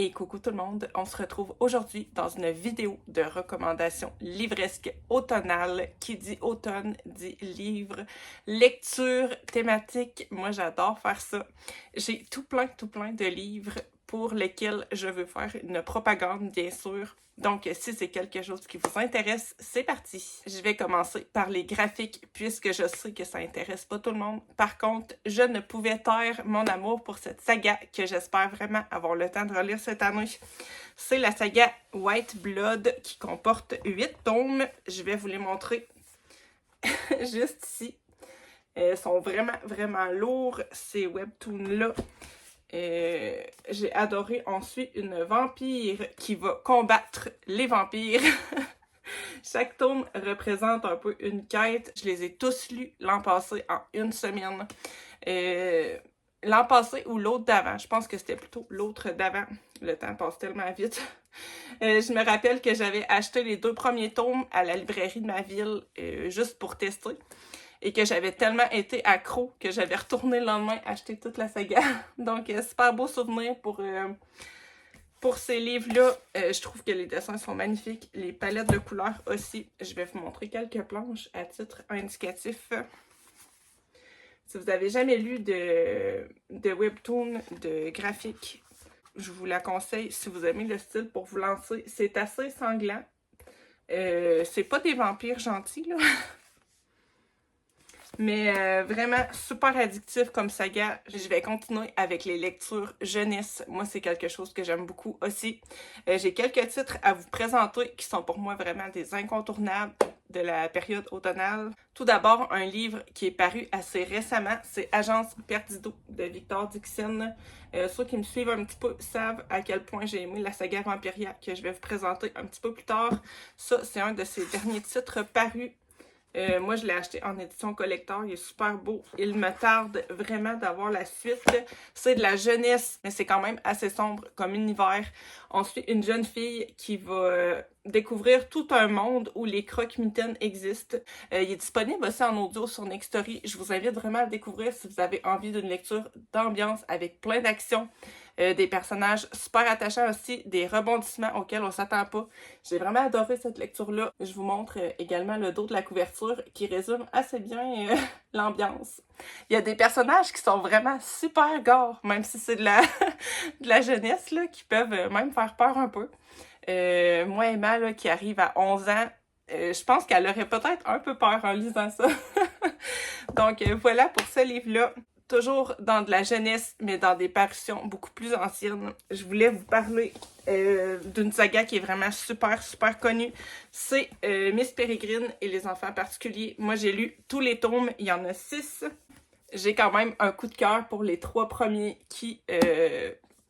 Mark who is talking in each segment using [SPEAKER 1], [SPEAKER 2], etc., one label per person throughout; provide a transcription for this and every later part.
[SPEAKER 1] Et coucou tout le monde, on se retrouve aujourd'hui dans une vidéo de recommandation livresque automnale. Qui dit automne dit livre, lecture, thématique. Moi j'adore faire ça. J'ai tout plein de livres pour lesquels je veux faire une propagande, bien sûr. Donc, si c'est quelque chose qui vous intéresse, c'est parti! Je vais commencer par les graphiques, puisque je sais que ça intéresse pas tout le monde. Par contre, je ne pouvais taire mon amour pour cette saga que j'espère vraiment avoir le temps de relire cette année. C'est la saga White Blood qui comporte 8 tomes. Je vais vous les montrer juste ici. Ils sont vraiment lourds, ces webtoons-là. J'ai adoré. On suit une vampire qui va combattre les vampires. Chaque tome représente un peu une quête. Je les ai tous lus l'an passé en une semaine. L'an passé ou l'autre d'avant. Je pense que c'était plutôt l'autre d'avant. Le temps passe tellement vite. Je me rappelle que j'avais acheté les 2 premiers tomes à la librairie de ma ville juste pour tester. Et que j'avais tellement été accro que j'avais retourné le lendemain acheter toute la saga. Donc, super beau souvenir pour ces livres-là. Je trouve que les dessins sont magnifiques. Les palettes de couleurs aussi. Je vais vous montrer quelques planches à titre indicatif. Si vous n'avez jamais lu de webtoon, de graphique, je vous la conseille si vous aimez le style pour vous lancer. C'est assez sanglant. C'est pas des vampires gentils, là. Mais vraiment super addictif comme saga. Je vais continuer avec les lectures jeunesse. Moi, c'est quelque chose que j'aime beaucoup aussi. J'ai quelques titres à vous présenter qui sont pour moi vraiment des incontournables de la période automnale. Tout d'abord, un livre qui est paru assez récemment, c'est Agence Perdido de Victor Dixon. Ceux qui me suivent un petit peu savent à quel point j'ai aimé la saga Vampiria que je vais vous présenter un petit peu plus tard. Ça, c'est un de ses derniers titres parus. Moi, je l'ai acheté en édition collector. Il est super beau. Il me tarde vraiment d'avoir la suite. C'est de la jeunesse, mais c'est quand même assez sombre comme univers. On suit une jeune fille qui va découvrir tout un monde où les croque-mitaines existent. Il est disponible aussi en audio sur Nextory. Je vous invite vraiment à le découvrir si vous avez envie d'une lecture d'ambiance avec plein d'action. Des personnages super attachants aussi, des rebondissements auxquels on s'attend pas. J'ai vraiment adoré cette lecture-là. Je vous montre également le dos de la couverture qui résume assez bien l'ambiance. Il y a des personnages qui sont vraiment super gore, même si c'est de la jeunesse, là, qui peuvent même faire peur un peu. Moi, Emma, là, qui arrive à 11 ans, je pense qu'elle aurait peut-être un peu peur en lisant ça. Donc voilà pour ce livre-là. Toujours dans de la jeunesse, mais dans des parutions beaucoup plus anciennes. Je voulais vous parler d'une saga qui est vraiment super connue. C'est Miss Peregrine et les enfants particuliers. Moi, j'ai lu tous les tomes. Il y en a 6. J'ai quand même un coup de cœur pour les 3 premiers qui,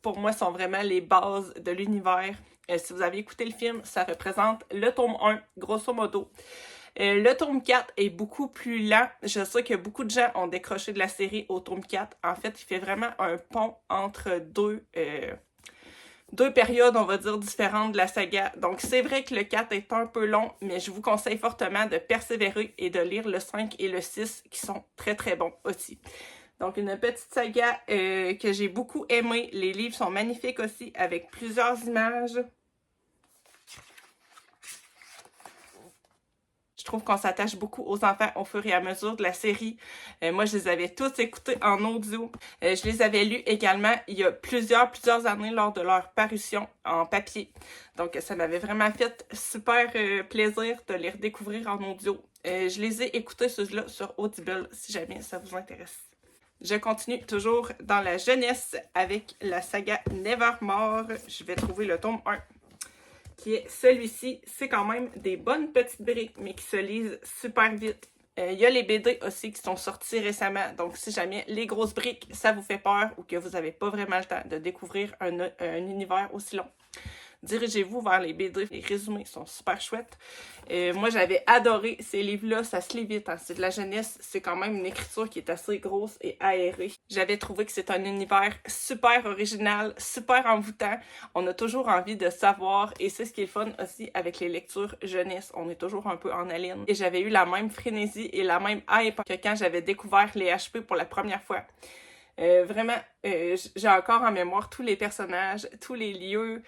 [SPEAKER 1] pour moi, sont vraiment les bases de l'univers. Si vous avez écouté le film, ça représente le tome 1, grosso modo. Le tome 4 est beaucoup plus lent. Je sais que beaucoup de gens ont décroché de la série au tome 4. En fait, il fait vraiment un pont entre deux périodes, on va dire, différentes de la saga. Donc, c'est vrai que le 4 est un peu long, mais je vous conseille fortement de persévérer et de lire le 5 et le 6 qui sont très bons aussi. Donc, une petite saga que j'ai beaucoup aimée. Les livres sont magnifiques aussi, avec plusieurs images. Je trouve qu'on s'attache beaucoup aux enfants au fur et à mesure de la série. Moi, je les avais tous écoutés en audio. Je les avais lus également il y a plusieurs années lors de leur parution en papier. Donc, ça m'avait vraiment fait super plaisir de les redécouvrir en audio. Je les ai écoutés ceux-là sur Audible, si jamais ça vous intéresse. Je continue toujours dans la jeunesse avec la saga Nevermore. Je vais trouver le tome 1. Qui est celui-ci. C'est quand même des bonnes petites briques, mais qui se lisent super vite. Il y a les BD aussi qui sont sortis récemment, donc si jamais les grosses briques, ça vous fait peur ou que vous n'avez pas vraiment le temps de découvrir un univers aussi long, dirigez-vous vers les BD. Les résumés sont super chouettes. Moi, j'avais adoré ces livres-là. Ça se lit vite, hein. C'est de la jeunesse. C'est quand même une écriture qui est assez grosse et aérée. J'avais trouvé que c'est un univers super original, super envoûtant. On a toujours envie de savoir et c'est ce qui est fun aussi avec les lectures jeunesse. On est toujours un peu en haleine. Et j'avais eu la même frénésie et la même hype que quand j'avais découvert les HP pour la première fois. Vraiment, j'ai encore en mémoire tous les personnages, tous les lieux.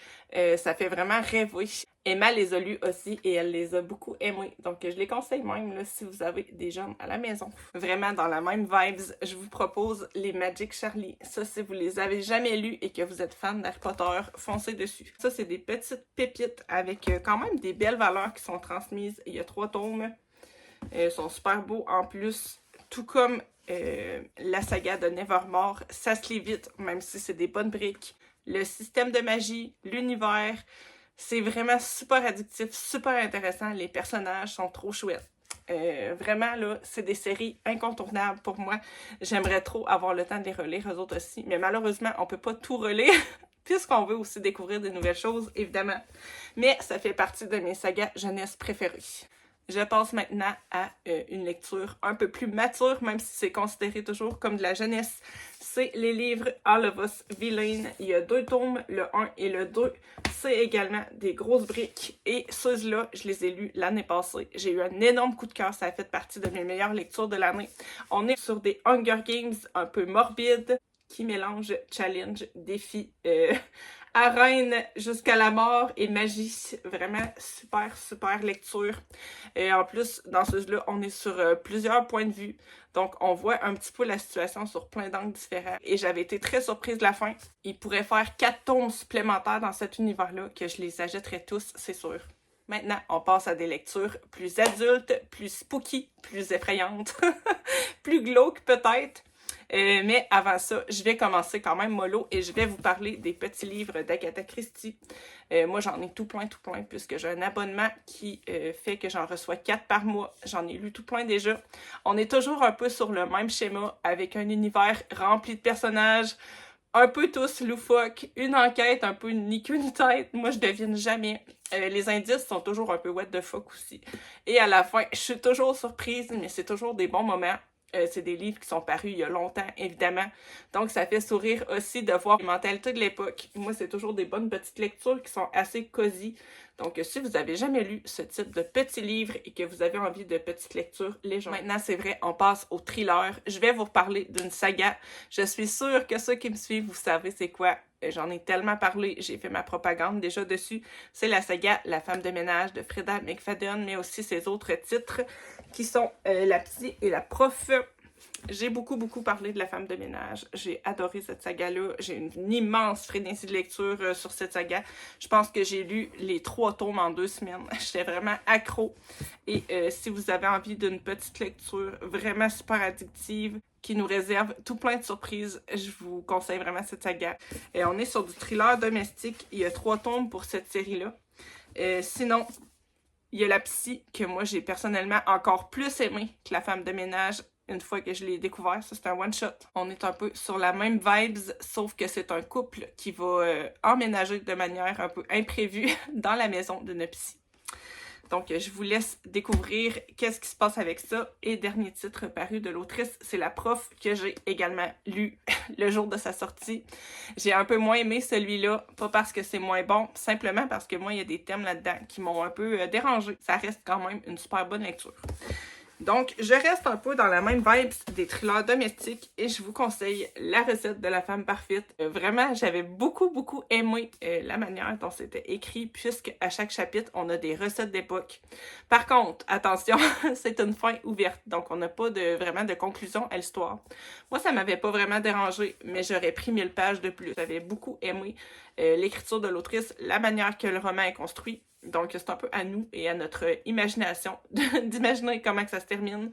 [SPEAKER 1] Ça fait vraiment rêver. Emma les a lus aussi et elle les a beaucoup aimés. Donc, je les conseille même là, si vous avez des jeunes à la maison. Vraiment, dans la même vibes, je vous propose les Magic Charlie. Ça, si vous les avez jamais lus et que vous êtes fan d'Harry Potter, foncez dessus. Ça, c'est des petites pépites avec quand même des belles valeurs qui sont transmises. Il y a 3 tomes. Ils sont super beaux en plus. Tout comme la saga de Nevermore, ça se lit vite, même si c'est des bonnes briques. Le système de magie, l'univers, c'est vraiment super addictif, super intéressant. Les personnages sont trop chouettes. Vraiment, là, c'est des séries incontournables pour moi. J'aimerais trop avoir le temps de les relire, eux autres aussi. Mais malheureusement, on peut pas tout relire, puisqu'on veut aussi découvrir des nouvelles choses, évidemment. Mais ça fait partie de mes sagas jeunesse préférées. Je passe maintenant à une lecture un peu plus mature, même si c'est considéré toujours comme de la jeunesse. C'est les livres All of Us Villain. Il y a 2 tomes, le 1 et le 2. C'est également des grosses briques. Et ceux-là, je les ai lus l'année passée. J'ai eu un énorme coup de cœur. Ça a fait partie de mes meilleures lectures de l'année. On est sur des Hunger Games un peu morbides qui mélangent challenge, défi, arène jusqu'à la mort et magie. Vraiment super, super lecture. Et en plus, dans ceux-là, on est sur plusieurs points de vue. Donc, on voit un petit peu la situation sur plein d'angles différents. Et j'avais été très surprise de la fin. Il pourrait faire 4 tomes supplémentaires dans cet univers-là, que je les achèterais tous, c'est sûr. Maintenant, on passe à des lectures plus adultes, plus spooky, plus effrayantes, plus glauques peut-être. Mais avant ça, je vais commencer quand même mollo et je vais vous parler des petits livres d'Agatha Christie. Moi, j'en ai tout plein, puisque j'ai un abonnement qui fait que j'en reçois 4 par mois. J'en ai lu tout plein déjà. On est toujours un peu sur le même schéma, avec un univers rempli de personnages, un peu tous loufoques, une enquête un peu ni queue ni tête. Moi, je devine jamais. Les indices sont toujours un peu what the fuck aussi. Et à la fin, je suis toujours surprise, mais c'est toujours des bons moments. C'est des livres qui sont parus il y a longtemps, évidemment. Donc, ça fait sourire aussi de voir les mentalités de l'époque. Moi, c'est toujours des bonnes petites lectures qui sont assez cosy. Donc, si vous avez jamais lu ce type de petits livres et que vous avez envie de petites lectures légères. Maintenant, c'est vrai, on passe au thriller. Je vais vous reparler d'une saga. Je suis sûre que ceux qui me suivent, vous savez c'est quoi. J'en ai tellement parlé, j'ai fait ma propagande déjà dessus. C'est la saga La femme de ménage de Freda McFadden, mais aussi ses autres titres qui sont La psy et la prof. J'ai beaucoup parlé de La femme de ménage. J'ai adoré cette saga-là. J'ai une immense frénésie de lecture sur cette saga. Je pense que j'ai lu les 3 tomes en 2 semaines. J'étais vraiment accro. Et si vous avez envie d'une petite lecture vraiment super addictive, qui nous réserve tout plein de surprises, je vous conseille vraiment cette saga. Et on est sur du thriller domestique. Il y a 3 tomes pour cette série-là. Sinon, il y a La psy, que moi j'ai personnellement encore plus aimé que La femme de ménage une fois que je l'ai découvert. Ça, c'est un one-shot. On est un peu sur la même vibes, sauf que c'est un couple qui va emménager de manière un peu imprévue dans la maison d'une psy. Donc, je vous laisse découvrir qu'est-ce qui se passe avec ça. Et dernier titre paru de l'autrice, c'est La prof, que j'ai également lu le jour de sa sortie. J'ai un peu moins aimé celui-là, pas parce que c'est moins bon, simplement parce que moi, il y a des thèmes là-dedans qui m'ont un peu dérangé. Ça reste quand même une super bonne lecture. Donc, je reste un peu dans la même vibe des thrillers domestiques et je vous conseille La recette de la femme parfaite. Vraiment, j'avais beaucoup aimé la manière dont c'était écrit, puisque à chaque chapitre, on a des recettes d'époque. Par contre, attention, c'est une fin ouverte, donc on n'a pas vraiment de conclusion à l'histoire. Moi, ça m'avait pas vraiment dérangé, mais j'aurais pris 1000 pages de plus. J'avais beaucoup aimé l'écriture de l'autrice, la manière que le roman est construit. Donc, c'est un peu à nous et à notre imagination d'imaginer comment que ça se termine.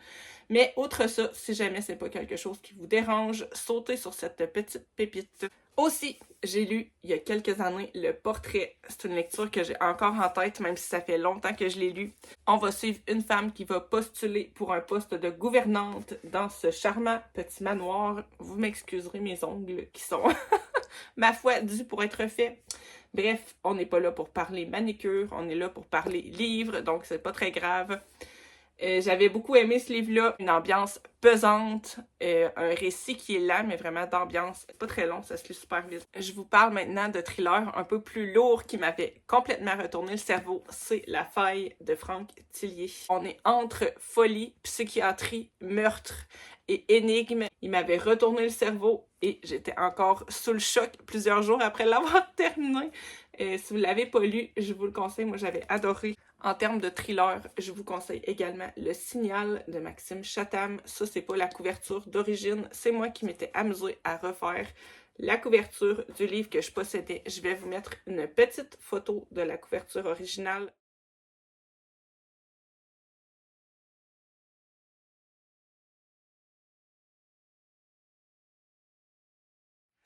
[SPEAKER 1] Mais outre ça, si jamais c'est pas quelque chose qui vous dérange, sautez sur cette petite pépite. Aussi, j'ai lu il y a quelques années Le Portrait. C'est une lecture que j'ai encore en tête, même si ça fait longtemps que je l'ai lu. On va suivre une femme qui va postuler pour un poste de gouvernante dans ce charmant petit manoir. Vous m'excuserez mes ongles qui sont, ma foi, dus pour être faits. Bref, on n'est pas là pour parler manicure, on est là pour parler livre, donc c'est pas très grave. J'avais beaucoup aimé ce livre-là, une ambiance pesante, un récit qui est lent, mais vraiment d'ambiance. Pas très long, ça se lit super vite. Je vous parle maintenant de thriller un peu plus lourd qui m'avait complètement retourné le cerveau. C'est La faille de Franck Tillier. On est entre folie, psychiatrie, meurtre et énigme. Il m'avait retourné le cerveau. et j'étais encore sous le choc plusieurs jours après l'avoir terminé. Si vous ne l'avez pas lu, je vous le conseille, moi j'avais adoré. En termes de thriller, je vous conseille également Le Signal de Maxime Chatham. Ça, c'est pas la couverture d'origine, c'est moi qui m'étais amusée à refaire la couverture du livre que je possédais. Je vais vous mettre une petite photo de la couverture originale.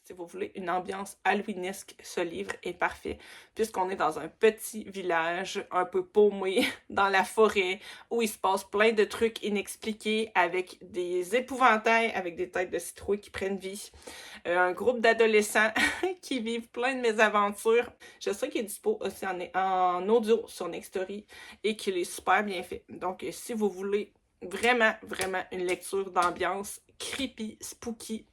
[SPEAKER 1] Si vous voulez une ambiance halloweenesque, ce livre est parfait, puisqu'on est dans un petit village un peu paumé dans la forêt, où il se passe plein de trucs inexpliqués, avec des épouvantails, avec des têtes de citrouilles qui prennent vie, un groupe d'adolescents qui vivent plein de mésaventures. Je sais qu'il est dispo aussi en audio sur Nextory et qu'il est super bien fait. Donc, si vous voulez vraiment une lecture d'ambiance creepy, spooky,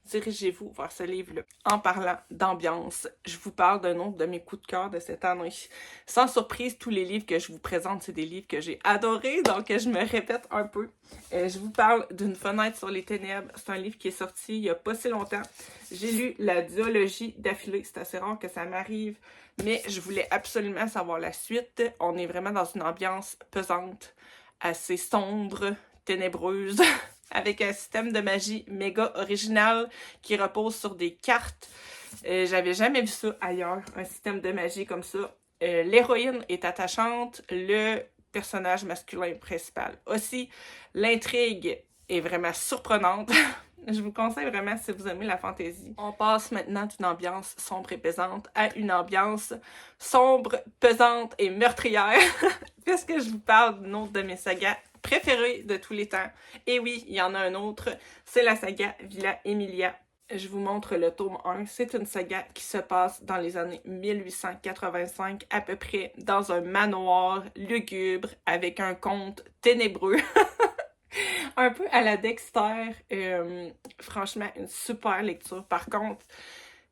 [SPEAKER 1] dirigez-vous vers ce livre-là. En parlant d'ambiance, je vous parle d'un autre de mes coups de cœur de cette année. Sans surprise, tous les livres que je vous présente, c'est des livres que j'ai adorés, donc je me répète un peu. Je vous parle d'Une fenêtre sur les ténèbres. C'est un livre qui est sorti il n'y a pas si longtemps. J'ai lu la duologie d'affilée. C'est assez rare que ça m'arrive, mais je voulais absolument savoir la suite. On est vraiment dans une ambiance pesante, assez sombre, ténébreuse, avec un système de magie méga original qui repose sur des cartes. J'avais jamais vu ça ailleurs, un système de magie comme ça. L'héroïne est attachante, le personnage masculin principal aussi. L'intrigue est vraiment surprenante. Je vous conseille vraiment si vous aimez la fantaisie. On passe maintenant d'une ambiance sombre et pesante à une ambiance sombre, pesante et meurtrière. Puisque je vous parle d'une autre de mes sagas préférée de tous les temps. Et oui, il y en a un autre, c'est la saga Villa Emilia. Je vous montre le tome 1. C'est une saga qui se passe dans les années 1885, à peu près, dans un manoir lugubre avec un conte ténébreux. Un peu à la Dexter. Franchement, une super lecture. Par contre,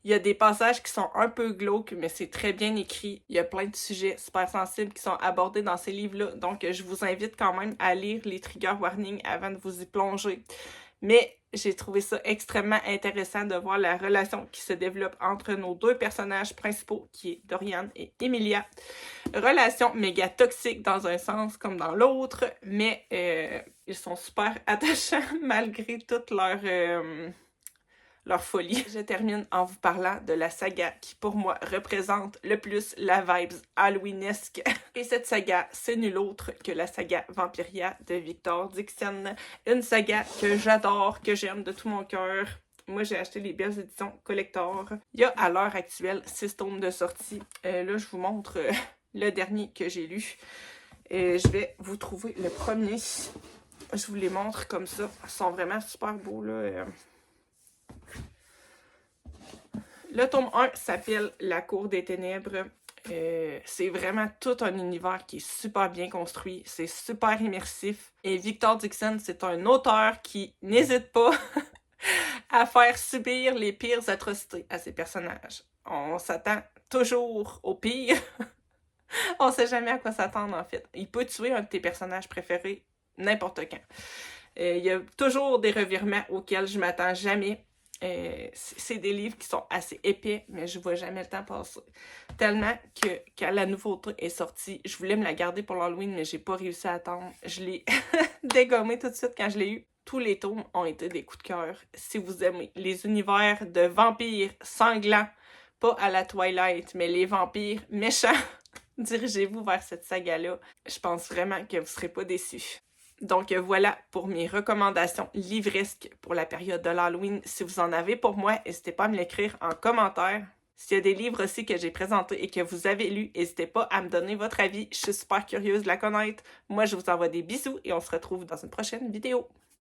[SPEAKER 1] il y a des passages qui sont un peu glauques, mais c'est très bien écrit. Il y a plein de sujets super sensibles qui sont abordés dans ces livres-là. Donc, je vous invite quand même à lire les trigger warnings avant de vous y plonger. Mais j'ai trouvé ça extrêmement intéressant de voir la relation qui se développe entre nos deux personnages principaux, qui est Dorian et Emilia. Relation méga toxique dans un sens comme dans l'autre, mais ils sont super attachants malgré toute leur folie. Je termine en vous parlant de la saga qui, pour moi, représente le plus la vibes halloweenesque. Et cette saga, c'est nul autre que la saga Vampiria de Victor Dixon. Une saga que j'adore, que j'aime de tout mon cœur. Moi, j'ai acheté les belles éditions collector. Il y a, à l'heure actuelle, 6 tomes de sortie. Là, je vous montre le dernier que j'ai lu. Je vais vous trouver le premier. Je vous les montre comme ça. Ils sont vraiment super beaux, là. Le tome 1 s'appelle La Cour des Ténèbres. C'est vraiment tout un univers qui est super bien construit. C'est super immersif. Et Victor Dixon, c'est un auteur qui n'hésite pas à faire subir les pires atrocités à ses personnages. On s'attend toujours au pire. On sait jamais à quoi s'attendre, en fait. Il peut tuer un de tes personnages préférés n'importe quand. Il y a toujours des revirements auxquels je m'attends jamais. C'est des livres qui sont assez épais, mais je vois jamais le temps passer. Tellement que quand la nouveauté est sortie, je voulais me la garder pour l'Halloween, mais j'ai pas réussi à attendre. Je l'ai dégommé tout de suite quand je l'ai eu. Tous les tomes ont été des coups de cœur. Si vous aimez les univers de vampires sanglants, pas à la Twilight, mais les vampires méchants, dirigez-vous vers cette saga-là. Je pense vraiment que vous serez pas déçus. Donc voilà pour mes recommandations livresques pour la période de l'Halloween. Si vous en avez pour moi, n'hésitez pas à me l'écrire en commentaire. S'il y a des livres aussi que j'ai présentés et que vous avez lus, n'hésitez pas à me donner votre avis. Je suis super curieuse de la connaître. Moi, je vous envoie des bisous et on se retrouve dans une prochaine vidéo.